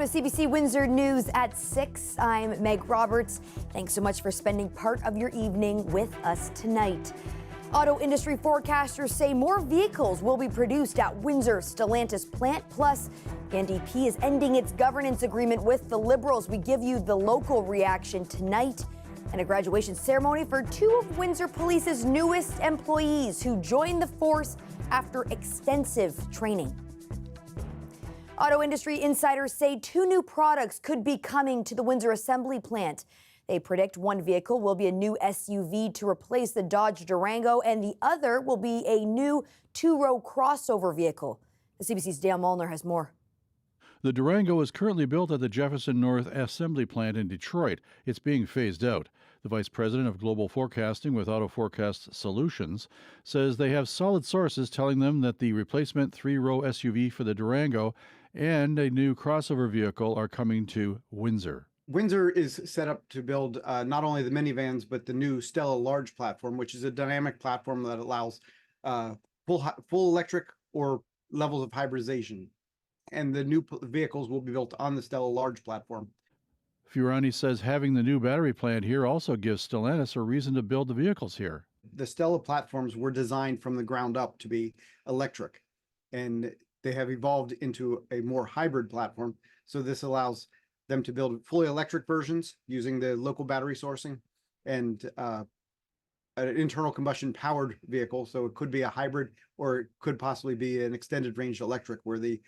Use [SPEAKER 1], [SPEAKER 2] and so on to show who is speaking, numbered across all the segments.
[SPEAKER 1] CBC Windsor News at 6. I'm Meg Roberts. Thanks so much for spending part of your evening with us tonight. Auto industry forecasters say more vehicles will be produced at Windsor Stellantis plant. Plus, the NDP is ending its governance agreement with the Liberals. We give you the local reaction tonight, and a graduation ceremony for two of Windsor Police's newest employees who joined the force after extensive training. Auto industry insiders say two new products could be coming to the Windsor assembly plant. They predict one vehicle will be a new SUV to replace the Dodge Durango, and the other will be a new two-row crossover vehicle. The CBC's Dale Molnar has more.
[SPEAKER 2] The Durango is currently built at the Jefferson North Assembly Plant in Detroit. It's being phased out. The Vice President of Global Forecasting with Auto Forecast Solutions says they have solid sources telling them that the replacement three-row SUV for the Durango and a new crossover vehicle are coming to Windsor.
[SPEAKER 3] Windsor is set up to build not only the minivans, but the new Stella Large platform, which is a dynamic platform that allows full electric or levels of hybridization. And the new vehicles will be built on the Stella Large platform.
[SPEAKER 2] Fiorani says having the new battery plant here also gives Stellantis a reason to build the vehicles here.
[SPEAKER 3] The Stella platforms were designed from the ground up to be electric, and they have evolved into a more hybrid platform. So this allows them to build fully electric versions using the local battery sourcing and an internal combustion powered vehicle. So it could be a hybrid, or it could possibly be an extended range electric where the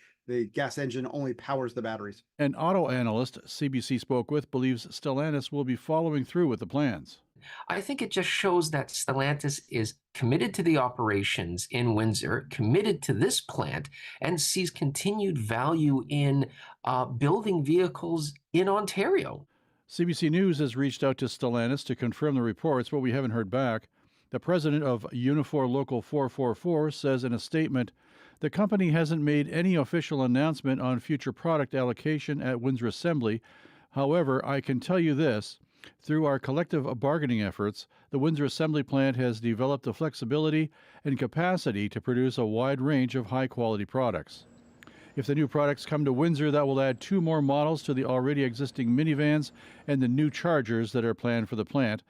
[SPEAKER 3] gas engine only powers the batteries.
[SPEAKER 2] An auto analyst CBC spoke with believes Stellantis will be following through with the plans.
[SPEAKER 4] I think it just shows that Stellantis is committed to the operations in Windsor, committed to this plant, and sees continued value in building vehicles in Ontario.
[SPEAKER 2] CBC News has reached out to Stellantis to confirm the reports, but we haven't heard back. The president of Unifor Local 444 says in a statement, the company hasn't made any official announcement on future product allocation at Windsor Assembly. However, I can tell you this. Through our collective bargaining efforts, the Windsor Assembly Plant has developed the flexibility and capacity to produce a wide range of high-quality products. If the new products come to Windsor, that will add two more models to the already existing minivans and the new Chargers that are planned for the plant.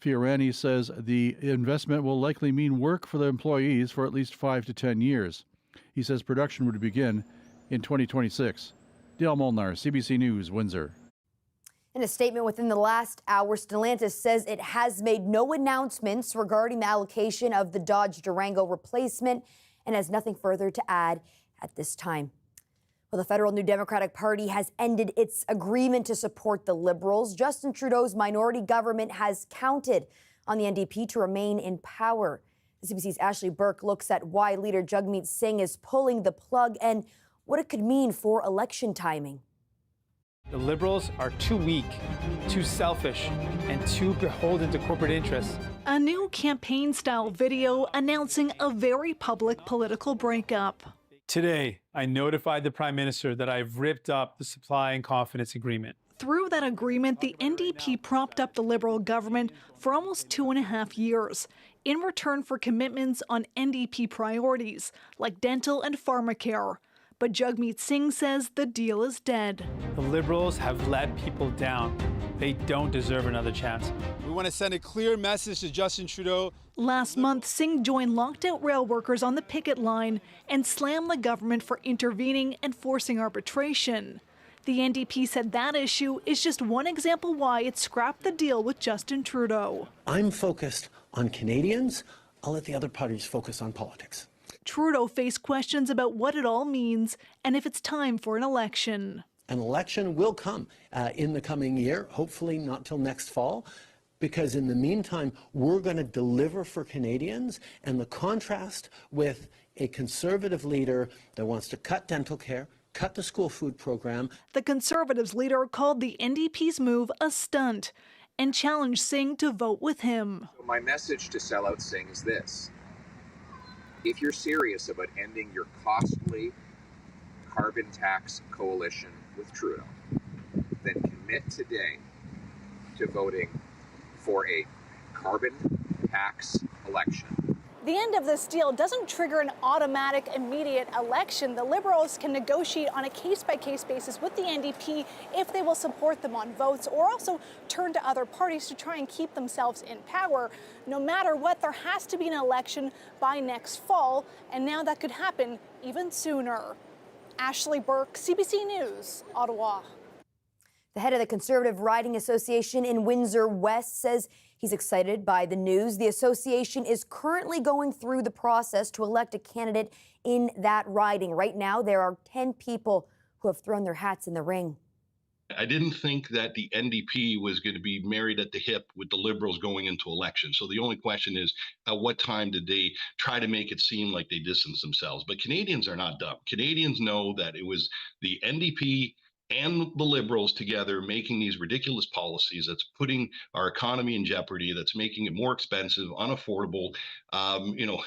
[SPEAKER 2] Fiorani says the investment will likely mean work for the employees for at least 5 to 10 years. He says production would begin in 2026. Dale Molnar, CBC News, Windsor.
[SPEAKER 1] In a statement within the last hour, Stellantis says it has made no announcements regarding the allocation of the Dodge Durango replacement and has nothing further to add at this time. Well, the federal New Democratic Party has ended its agreement to support the Liberals. Justin Trudeau's minority government has counted on the NDP to remain in power. The CBC's Ashley Burke looks at why leader Jagmeet Singh is pulling the plug and what it could mean for election timing.
[SPEAKER 5] The Liberals are too weak, too selfish, and too beholden to corporate interests.
[SPEAKER 6] A new campaign-style video announcing a very public political breakup.
[SPEAKER 5] Today, I notified the Prime Minister that I've ripped up the supply and confidence agreement.
[SPEAKER 6] Through that agreement, the NDP propped up the Liberal government for almost 2.5 years in return for commitments on NDP priorities like dental and pharmacare. But Jagmeet Singh says the deal is dead.
[SPEAKER 5] The Liberals have let people down. They don't deserve another chance.
[SPEAKER 7] We want to send a clear message to Justin Trudeau.
[SPEAKER 6] Last month, Singh joined locked-out rail workers on the picket line and slammed the government for intervening and forcing arbitration. The NDP said that issue is just one example why it scrapped the deal with Justin Trudeau.
[SPEAKER 8] I'm focused on Canadians. I'll let the other parties focus on politics.
[SPEAKER 6] Trudeau faced questions about what it all means and if it's time for an election.
[SPEAKER 8] An election will come in the coming year, hopefully not till next fall, because in the meantime, we're going to deliver for Canadians, and the contrast with a Conservative leader that wants to cut dental care, cut the school food program.
[SPEAKER 6] The Conservatives leader called the NDP's move a stunt and challenged Singh to vote with him.
[SPEAKER 9] My message to sellout Singh is this. If you're serious about ending your costly carbon tax coalition with Trudeau, then commit today to voting for a carbon tax election
[SPEAKER 6] The end of this deal doesn't trigger an automatic, immediate election. The Liberals can negotiate on a case-by-case basis with the NDP if they will support them on votes, or also turn to other parties to try and keep themselves in power. No matter what, there has to be an election by next fall, and now that could happen even sooner. Ashley Burke, CBC News, Ottawa.
[SPEAKER 1] The head of the Conservative Riding Association in Windsor West says he's excited by the news. The association is currently going through the process to elect a candidate in that riding. Right now, there are 10 people who have thrown their hats in the ring.
[SPEAKER 10] I didn't think that the NDP was going to be married at the hip with the Liberals going into election. So the only question is, at what time did they try to make it seem like they distanced themselves? But Canadians are not dumb. Canadians know that it was the NDP and the Liberals together making these ridiculous policies that's putting our economy in jeopardy, that's making it more expensive, unaffordable,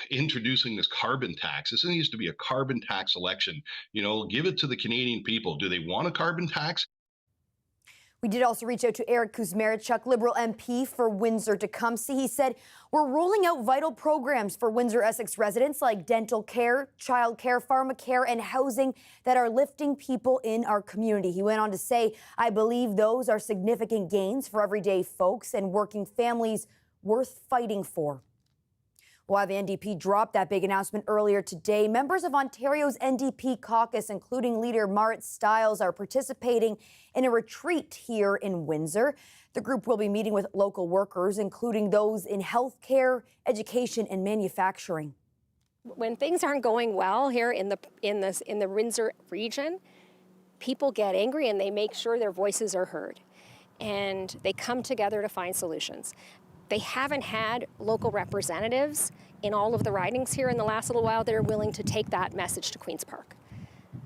[SPEAKER 10] introducing this carbon tax. This used to be a carbon tax election. Give it to the Canadian people. Do they want a carbon tax?
[SPEAKER 1] We did also reach out to Eric Kuzmerichuk, Liberal MP for Windsor-Tecumseh. He said, we're rolling out vital programs for Windsor-Essex residents like dental care, child care, pharmacare, and housing that are lifting people in our community. He went on to say, I believe those are significant gains for everyday folks and working families worth fighting for. While the NDP dropped that big announcement earlier today, members of Ontario's NDP caucus, including leader Marit Stiles, are participating in a retreat here in Windsor. The group will be meeting with local workers, including those in healthcare, education, and manufacturing.
[SPEAKER 11] When things aren't going well here in the Windsor region, people get angry and they make sure their voices are heard, and they come together to find solutions. They haven't had local representatives in all of the ridings here in the last little while that are willing to take that message to Queen's Park.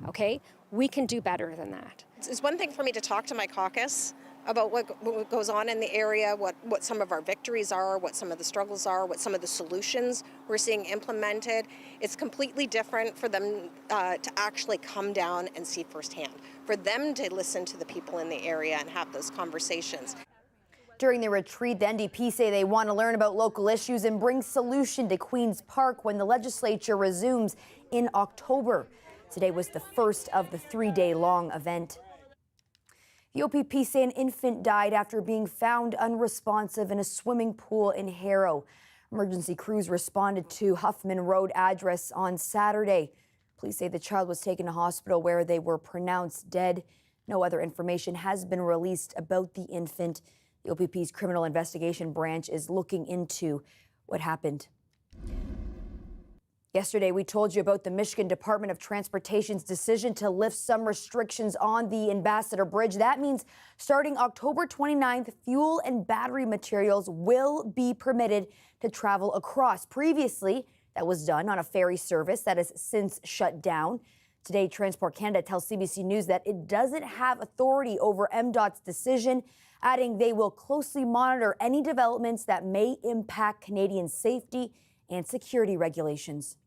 [SPEAKER 11] Okay? We can do better than that.
[SPEAKER 12] It's one thing for me to talk to my caucus about what goes on in the area, what some of our victories are, what some of the struggles are, what some of the solutions we're seeing implemented. It's completely different for them to actually come down and see firsthand, for them to listen to the people in the area and have those conversations.
[SPEAKER 1] During the retreat, the NDP say they want to learn about local issues and bring solution to Queen's Park when the legislature resumes in October. Today was the first of the 3-day-long event. The OPP say an infant died after being found unresponsive in a swimming pool in Harrow. Emergency crews responded to Huffman Road address on Saturday. Police say the child was taken to hospital where they were pronounced dead. No other information has been released about the infant. The OPP's Criminal Investigation Branch is looking into what happened. Yesterday, we told you about the Michigan Department of Transportation's decision to lift some restrictions on the Ambassador Bridge. That means starting October 29th, fuel and battery materials will be permitted to travel across. Previously, that was done on a ferry service that has since shut down. Today, Transport Canada tells CBC News that it doesn't have authority over MDOT's decision, adding they will closely monitor any developments that may impact Canadian safety and security regulations.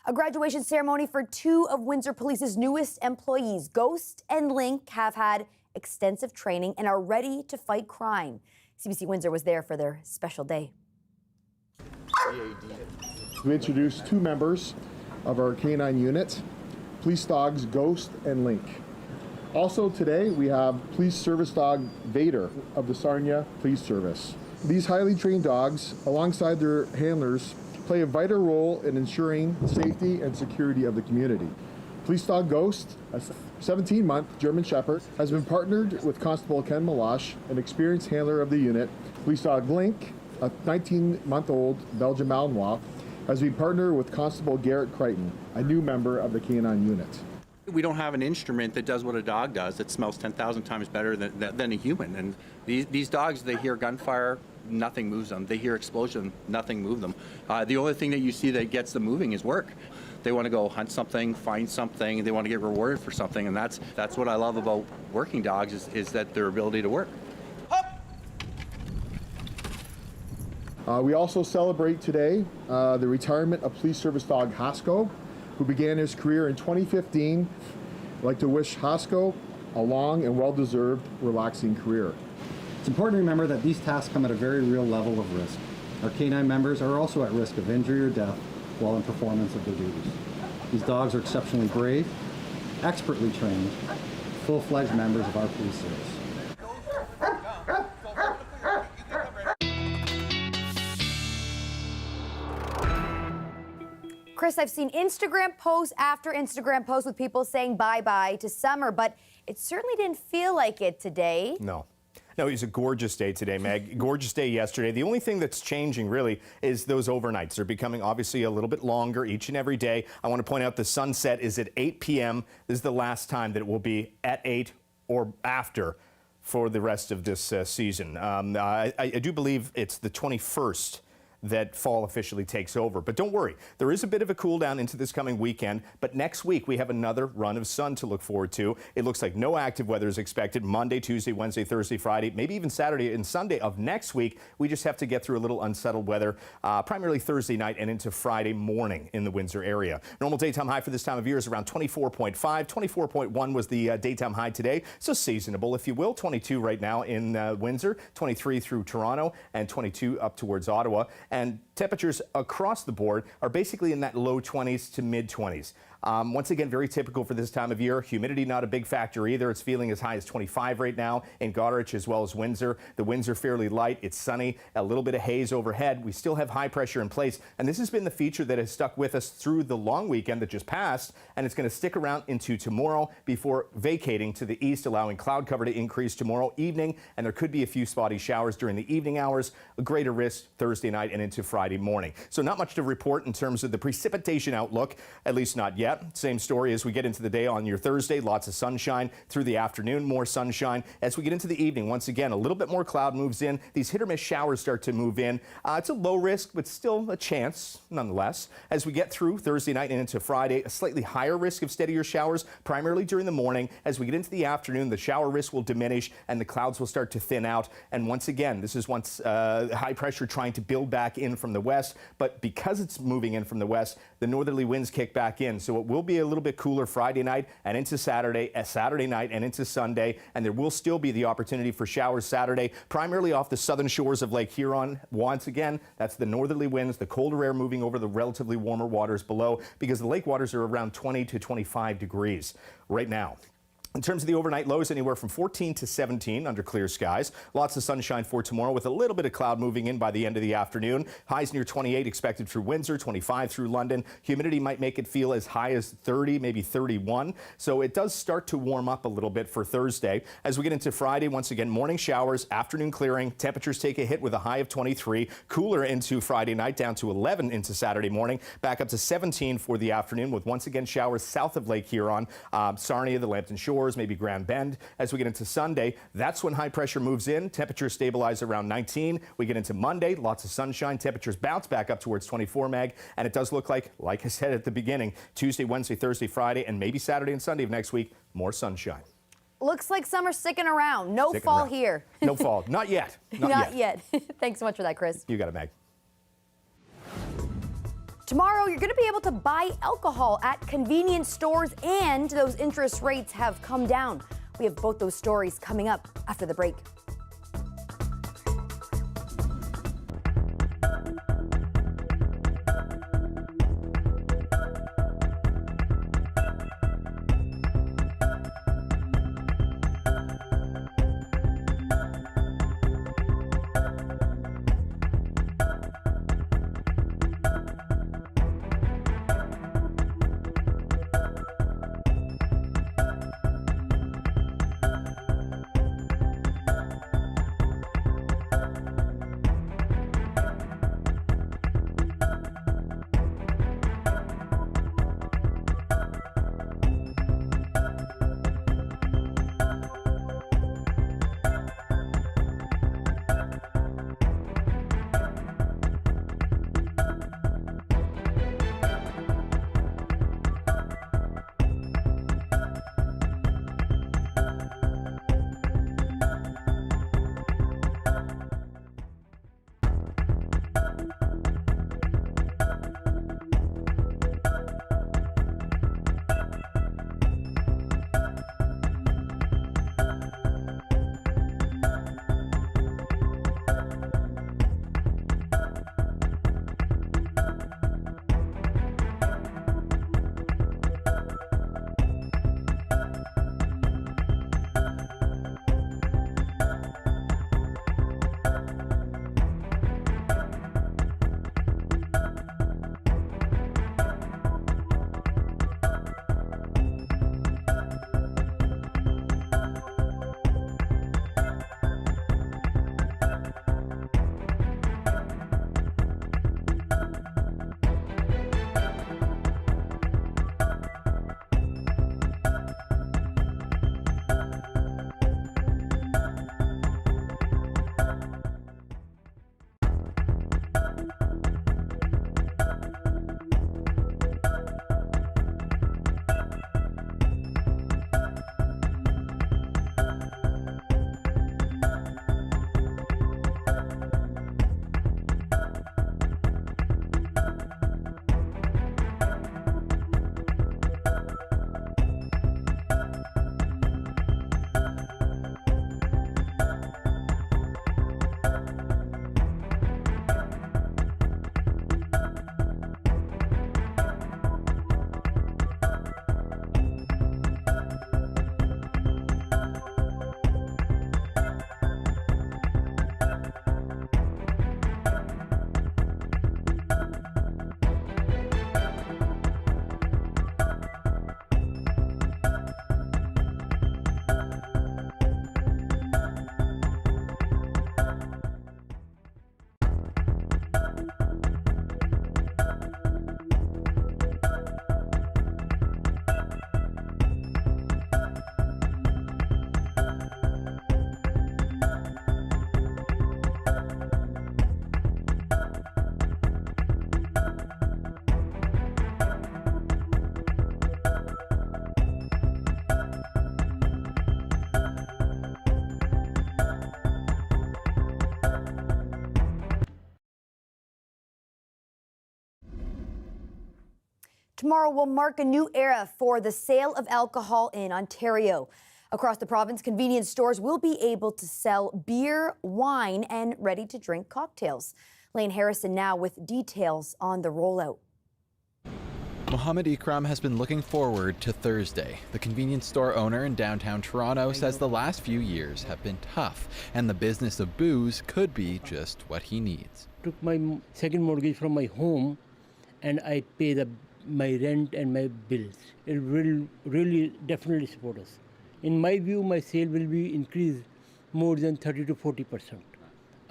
[SPEAKER 1] A graduation ceremony for 2 of Windsor Police's newest employees, Ghost and Link, have had extensive training and are ready to fight crime. CBC Windsor was there for their special day.
[SPEAKER 13] We introduced 2 members of our K9 unit, police dogs Ghost and Link. Also today, we have police service dog Vader of the Sarnia Police Service. These highly trained dogs, alongside their handlers, play a vital role in ensuring safety and security of the community. Police dog Ghost, a 17-month German Shepherd, has been partnered with Constable Ken Malash, an experienced handler of the unit. Police dog Link, a 19-month-old Belgian Malinois, has been partnered with Constable Garrett Crichton, a new member of the K9 unit.
[SPEAKER 14] We don't have an instrument that does what a dog does. It smells 10,000 times better than a human. And these dogs, they hear gunfire, nothing moves them. They hear explosion, nothing moves them. The only thing that you see that gets them moving is work. They want to go hunt something, find something, they want to get rewarded for something. And that's what I love about working dogs is that their ability to work.
[SPEAKER 13] We also celebrate today the retirement of police service dog Hasko, who began his career in 2015. I'd like to wish Hasko a long and well-deserved relaxing career.
[SPEAKER 15] It's important to remember that these tasks come at a very real level of risk. Our canine members are also at risk of injury or death while in performance of their duties. These dogs are exceptionally brave, expertly trained, full-fledged members of our police service.
[SPEAKER 1] Chris, I've seen Instagram post after Instagram post with people saying bye-bye to summer, but it certainly didn't feel like it today.
[SPEAKER 16] No, it was a gorgeous day today, Meg. Gorgeous day yesterday. The only thing that's changing really is those overnights. They're becoming obviously a little bit longer each and every day. I want to point out the sunset is at 8 p.m. This is the last time that it will be at 8 or after for the rest of this season. I do believe it's the 21st that fall officially takes over. But don't worry, there is a bit of a cool down into this coming weekend, but next week we have another run of sun to look forward to. It looks like no active weather is expected Monday, Tuesday, Wednesday, Thursday, Friday, maybe even Saturday and Sunday of next week. We just have to get through a little unsettled weather, primarily Thursday night and into Friday morning in the Windsor area. Normal daytime high for this time of year is around 24.5. 24.1 was the daytime high today, so seasonable, if you will. 22 right now in Windsor, 23 through Toronto, and 22 up towards Ottawa. And temperatures across the board are basically in that low 20s to mid 20s. Once again, very typical for this time of year. Humidity not a big factor either. It's feeling as high as 25 right now in Goderich as well as Windsor. The winds are fairly light. It's sunny, a little bit of haze overhead. We still have high pressure in place, and this has been the feature that has stuck with us through the long weekend that just passed, and it's going to stick around into tomorrow before vacating to the east, allowing cloud cover to increase tomorrow evening, and there could be a few spotty showers during the evening hours, a greater risk Thursday night and into Friday morning. So not much to report in terms of the precipitation outlook, at least not yet. Same story as we get into the day on your Thursday. Lots of sunshine through the afternoon, more sunshine. As we get into the evening, once again, a little bit more cloud moves in. These hit or miss showers start to move in. It's a low risk, but still a chance nonetheless. As we get through Thursday night and into Friday, a slightly higher risk of steadier showers, primarily during the morning. As we get into the afternoon, the shower risk will diminish and the clouds will start to thin out. And once again, this is once high pressure trying to build back in from the west, but because it's moving in from the west, the northerly winds kick back in. So it will be a little bit cooler Friday night and into Saturday night and into Sunday, and there will still be the opportunity for showers Saturday, primarily off the southern shores of Lake Huron. Once again, that's the northerly winds, the colder air moving over the relatively warmer waters below, because the lake waters are around 20 to 25 degrees right now. In terms of the overnight lows, anywhere from 14 to 17 under clear skies. Lots of sunshine for tomorrow with a little bit of cloud moving in by the end of the afternoon. Highs near 28 expected through Windsor, 25 through London. Humidity might make it feel as high as 30, maybe 31. So it does start to warm up a little bit for Thursday. As we get into Friday, once again, morning showers, afternoon clearing. Temperatures take a hit with a high of 23. Cooler into Friday night, down to 11 into Saturday morning. Back up to 17 for the afternoon with once again showers south of Lake Huron, Sarnia, the Lambton Shores, maybe Grand Bend. As we get into Sunday, that's when high pressure moves in. Temperatures stabilize around 19. We get into Monday, lots of sunshine. Temperatures bounce back up towards 24, Meg. And it does look like I said at the beginning, Tuesday, Wednesday, Thursday, Friday, and maybe Saturday and Sunday of next week, more sunshine.
[SPEAKER 1] Looks like summer's sticking around. No
[SPEAKER 16] Sticking
[SPEAKER 1] fall
[SPEAKER 16] around.
[SPEAKER 1] here.
[SPEAKER 16] No fall. Not yet.
[SPEAKER 1] Not yet. Thanks so much for that, Chris.
[SPEAKER 16] You got it, Meg.
[SPEAKER 1] Tomorrow, you're going to be able to buy alcohol at convenience stores, and those interest rates have come down. We have both those stories coming up after the break. Tomorrow will mark a new era for the sale of alcohol in Ontario. Across the province, convenience stores will be able to sell beer, wine, and ready-to-drink cocktails. Lane Harrison now with details on the rollout.
[SPEAKER 17] Mohammed Ikram has been looking forward to Thursday. The convenience store owner in downtown Toronto says the last few years have been tough, and the business of booze could be just what he needs.
[SPEAKER 18] Took my second mortgage from my home, and I pay my rent and my bills. It will really definitely support us. In my view, my sale will be increased more than 30 to 40%.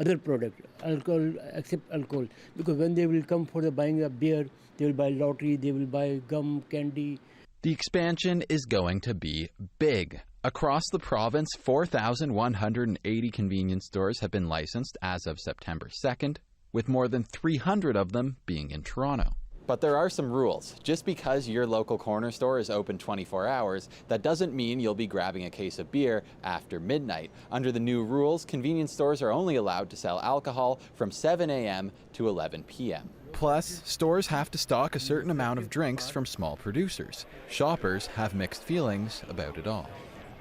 [SPEAKER 18] Other product, alcohol, except alcohol, because when they will come for the buying a beer, they will buy lottery, they will buy gum, candy.
[SPEAKER 17] The expansion is going to be big. Across the province, 4,180 convenience stores have been licensed as of September 2nd, with more than 300 of them being in Toronto. But there are some rules. Just because your local corner store is open 24 hours, that doesn't mean you'll be grabbing a case of beer after midnight. Under the new rules, convenience stores are only allowed to sell alcohol from 7 a.m. to 11 p.m. Plus, stores have to stock a certain amount of drinks from small producers. Shoppers have mixed feelings about it all.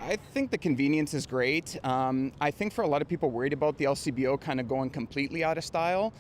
[SPEAKER 19] I think the convenience is great. I think for a lot of people worried about the LCBO kind of going completely out of style,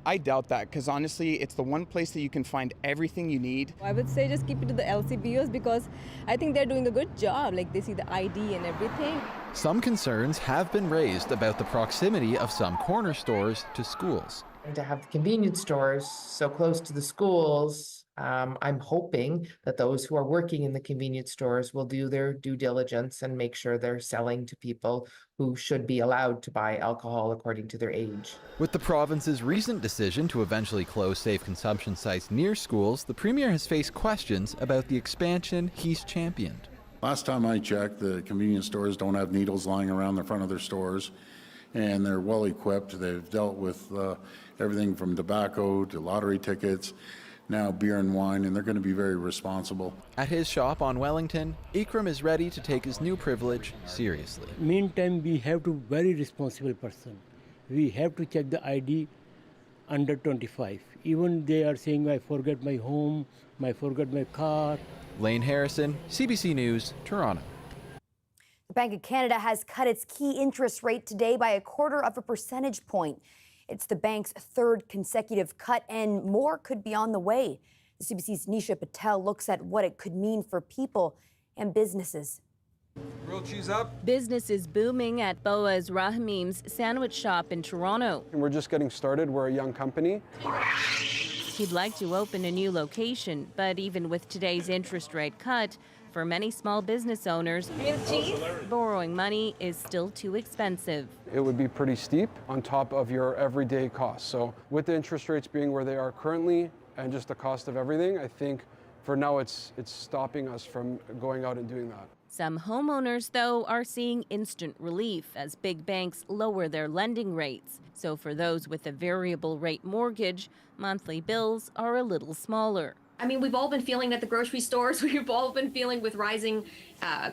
[SPEAKER 19] I doubt that, because honestly, it's the one place that you can find everything you need.
[SPEAKER 20] I would say just keep it to the LCBOs because I think they're doing a good job. Like, they see the ID and everything.
[SPEAKER 17] Some concerns have been raised about the proximity of some corner stores to schools.
[SPEAKER 21] And to have the convenience stores so close to the schools, I'm hoping that those who are working in the convenience stores will do their due diligence and make sure they're selling to people who should be allowed to buy alcohol according to their age.
[SPEAKER 17] With the province's recent decision to eventually close safe consumption sites near schools, the Premier has faced questions about the expansion he's championed.
[SPEAKER 22] Last time I checked, the convenience stores don't have needles lying around the front of their stores, and they're well equipped. They've dealt with everything from tobacco to lottery tickets, now beer and wine, and they're going to be very responsible.
[SPEAKER 17] At his shop on Wellington, Ikram is ready to take his new privilege seriously.
[SPEAKER 18] Meantime, we have to be very responsible person. We have to check the ID under 25. Even they are saying, I forget my home, I forgot my car.
[SPEAKER 17] Lane Harrison, CBC News, Toronto.
[SPEAKER 1] The Bank of Canada has cut its key interest rate today by 1/4 percentage point. It's the bank's third consecutive cut, and more could be on the way. The CBC's Nisha Patel looks at what it could mean for people and businesses.
[SPEAKER 23] Grilled cheese up.
[SPEAKER 24] Business is booming at Boaz Rahim's sandwich shop in Toronto.
[SPEAKER 23] And we're just getting started. We're a young company.
[SPEAKER 24] He'd like to open a new location, but even with today's interest rate cut, for many small business owners, borrowing money is still too expensive.
[SPEAKER 23] It would be pretty steep on top of your everyday costs. So with the interest rates being where they are currently and just the cost of everything, I think for now it's stopping us from going out and doing that.
[SPEAKER 24] Some homeowners, though, are seeing instant relief as big banks lower their lending rates. So for those with a variable rate mortgage, monthly bills are a little smaller.
[SPEAKER 25] I mean, we've all been feeling at the grocery stores. We've all been feeling with rising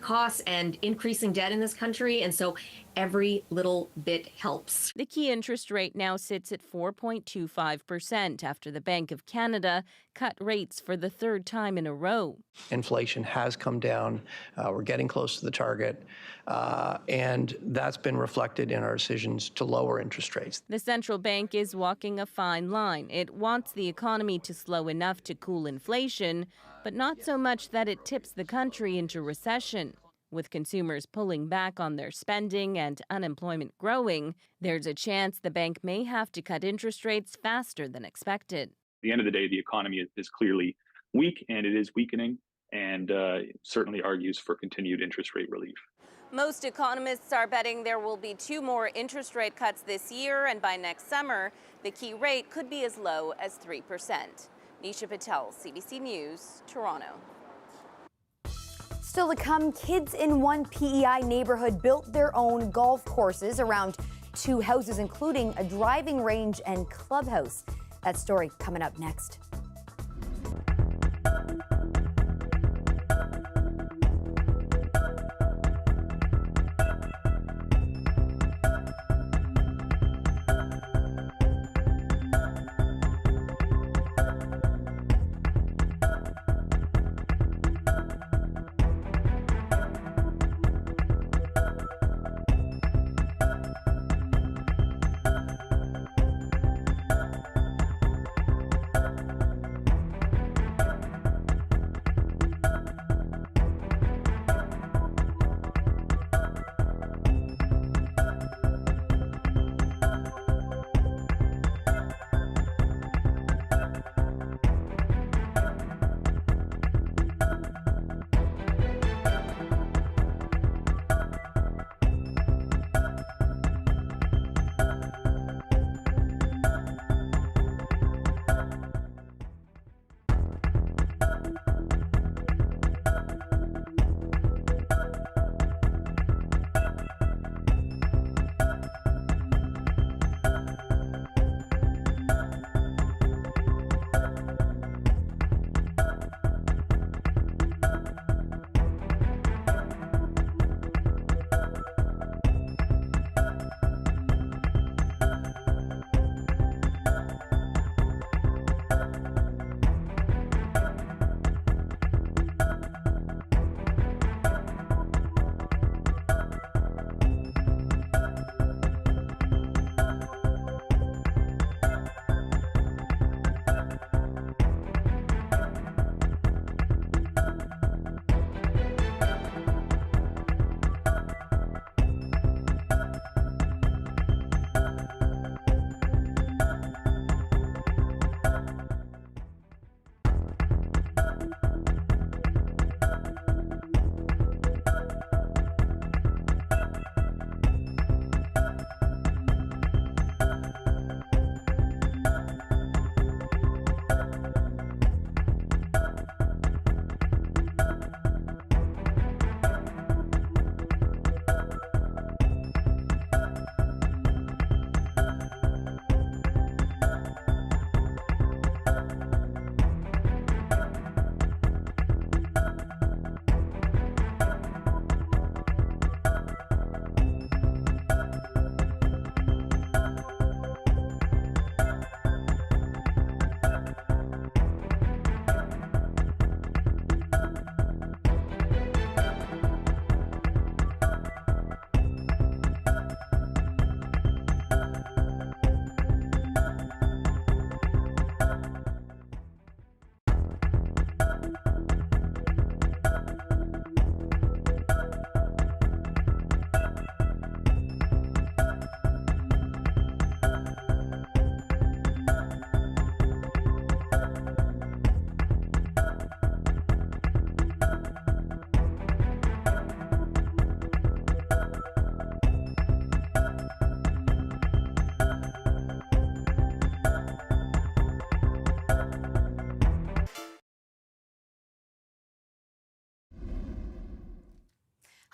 [SPEAKER 25] costs and increasing debt in this country. And so every little bit helps.
[SPEAKER 24] The key interest rate now sits at 4.25% after the Bank of Canada cut rates for the third time in a row.
[SPEAKER 26] Inflation has come down. We're getting close to the target. And that's been reflected in our decisions to lower interest rates.
[SPEAKER 24] The central bank is walking a fine line. It wants the economy to slow enough to cool inflation, but not so much that it tips the country into recession. With consumers pulling back on their spending and unemployment growing, there's a chance the bank may have to cut interest rates faster than expected.
[SPEAKER 27] At the end of the day, the economy is clearly weak, and it is weakening, and certainly argues for continued interest rate relief.
[SPEAKER 24] Most economists are betting there will be 2 more interest rate cuts this year, and by next summer, the key rate could be as low as 3%. Nisha Patel, CBC News, Toronto.
[SPEAKER 1] Still to come, kids in one PEI neighborhood built their own golf courses around 2 houses, including a driving range and clubhouse. That story coming up next.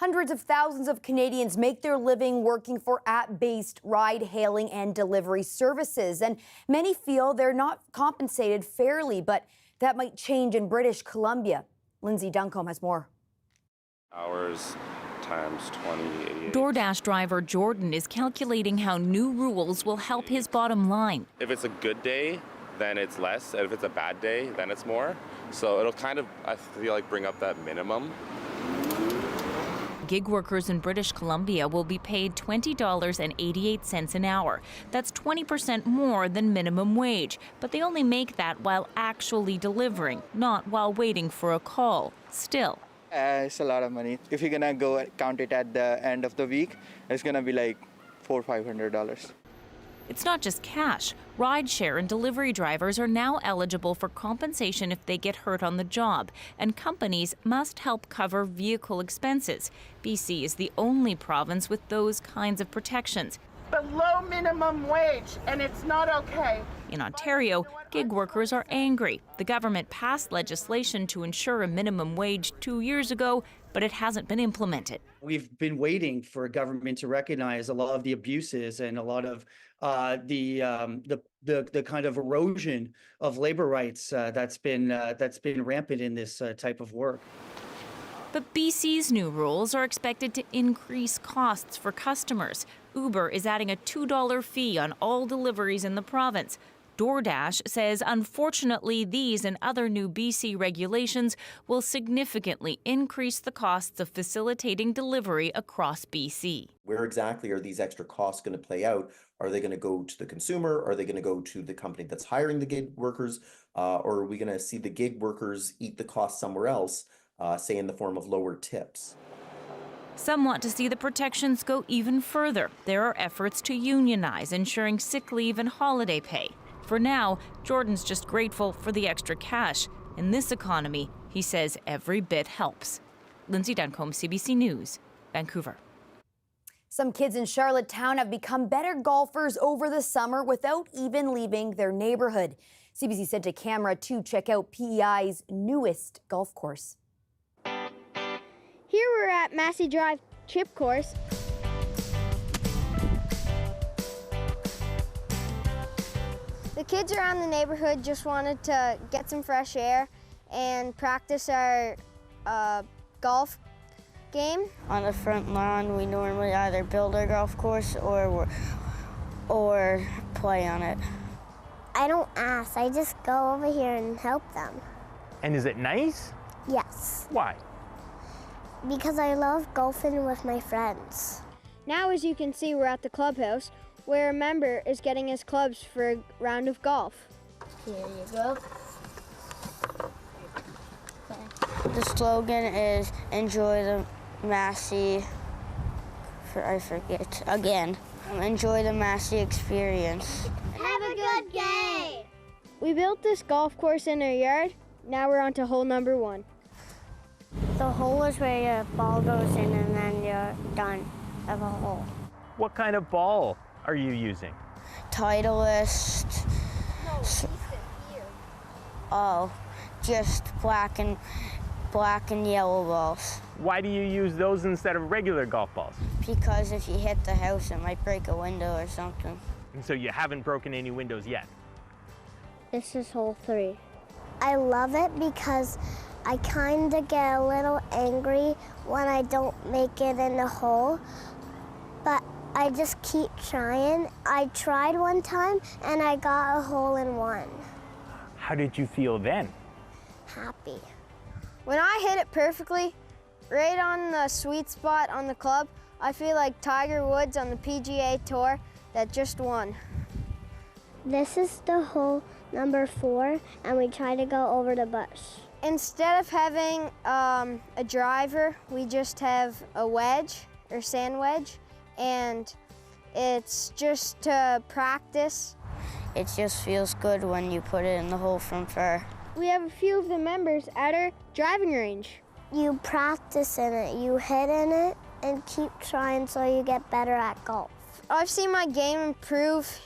[SPEAKER 1] Hundreds of thousands of Canadians make their living working for app-based ride-hailing and delivery services, and many feel they're not compensated fairly, but that might change in British Columbia. Lindsay Duncombe has more.
[SPEAKER 2] Hours times 20, 88.
[SPEAKER 3] DoorDash driver Jordan is calculating how new rules will help his bottom line.
[SPEAKER 2] If it's a good day, then it's less, and if it's a bad day, then it's more. So it'll kind of, I feel like, bring up that minimum.
[SPEAKER 3] Gig workers in British Columbia will be paid $20.88 an hour. That's 20% more than minimum wage, but they only make that while actually delivering, not while waiting for a call. Still,
[SPEAKER 4] it's a lot of money. If you're gonna go count it at the end of the week, it's gonna be like $400 or $500.
[SPEAKER 3] it's not just cash. Rideshare and delivery drivers are now eligible for compensation if they get hurt on the job, and companies must help cover vehicle expenses. BC is the only province with those kinds of protections.
[SPEAKER 5] Below minimum wage, and it's not okay.
[SPEAKER 3] In Ontario, gig workers are angry. The government passed legislation to ensure a minimum wage 2 years ago, but it hasn't been implemented.
[SPEAKER 7] We've been waiting for a government to recognize a lot of the abuses and a lot of the kind of erosion of labor rights that's been rampant in this type of work.
[SPEAKER 3] But BC's new rules are expected to increase costs for customers. Uber is adding a $2 fee on all deliveries in the province. DoorDash says, unfortunately, these and other new BC regulations will significantly increase the costs of facilitating delivery across BC.
[SPEAKER 8] Where exactly are these extra costs going to play out? Are they going to go to the consumer? Are they going to go to the company that's hiring the gig workers? Or are we going to see the gig workers eat the cost somewhere else, say in the form of lower tips?
[SPEAKER 3] Some want to see the protections go even further. There are efforts to unionize, ensuring sick leave and holiday pay. For now, Jordan's just grateful for the extra cash. In this economy, he says every bit helps. Lindsay Duncombe, CBC News, Vancouver.
[SPEAKER 1] Some kids in Charlottetown have become better golfers over the summer without even leaving their neighborhood. CBC sent a camera to check out PEI's newest golf course.
[SPEAKER 9] Here we're at Massey Drive Chip Course. The kids around the neighborhood just wanted to get some fresh air and practice our golf game.
[SPEAKER 28] On the front lawn, we normally either build our golf course or play on it.
[SPEAKER 9] I don't ask, I just go over here and help them.
[SPEAKER 29] And is it nice?
[SPEAKER 9] Yes.
[SPEAKER 29] Why?
[SPEAKER 9] Because I love golfing with my friends. Now, as you can see, we're at the clubhouse, where a member is getting his clubs for a round of golf.
[SPEAKER 28] Here you go. The slogan is enjoy the Massey, I forget, again. Enjoy the Massey experience.
[SPEAKER 9] Have a good game! We built this golf course in our yard. Now we're on to hole number 1.
[SPEAKER 28] The hole is where your ball goes in and then you're done of a hole.
[SPEAKER 29] What kind of ball are you using?
[SPEAKER 28] Titleist. Oh, just black and yellow balls.
[SPEAKER 29] Why do you use those instead of regular golf balls?
[SPEAKER 28] Because if you hit the house, it might break a window or something.
[SPEAKER 29] And so you haven't broken any windows yet?
[SPEAKER 9] This is hole 3. I love it because I kind of get a little angry when I don't make it in the hole, but I just keep trying. I tried one time and I got a hole in 1.
[SPEAKER 29] How did you feel then?
[SPEAKER 9] Happy. When I hit it perfectly, right on the sweet spot on the club, I feel like Tiger Woods on the PGA Tour that just won. This is the hole number 4, and we try to go over the bush. Instead of having a driver, we just have a wedge or sand wedge, and it's just to practice.
[SPEAKER 28] It just feels good when you put it in the hole from far.
[SPEAKER 9] We have a few of the members at our driving range. You practice in it, you hit in it, and keep trying so you get better at golf. I've seen my game improve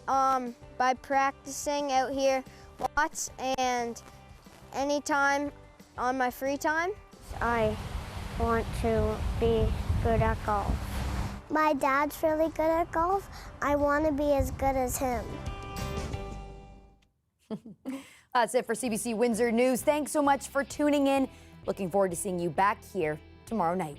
[SPEAKER 9] by practicing out here lots and anytime on my free time. I
[SPEAKER 28] want to be good at golf. My dad's really good at golf. I want to be as good as him.
[SPEAKER 1] That's it for CBC Windsor News. Thanks so much for tuning in. Looking forward to seeing you back here tomorrow night.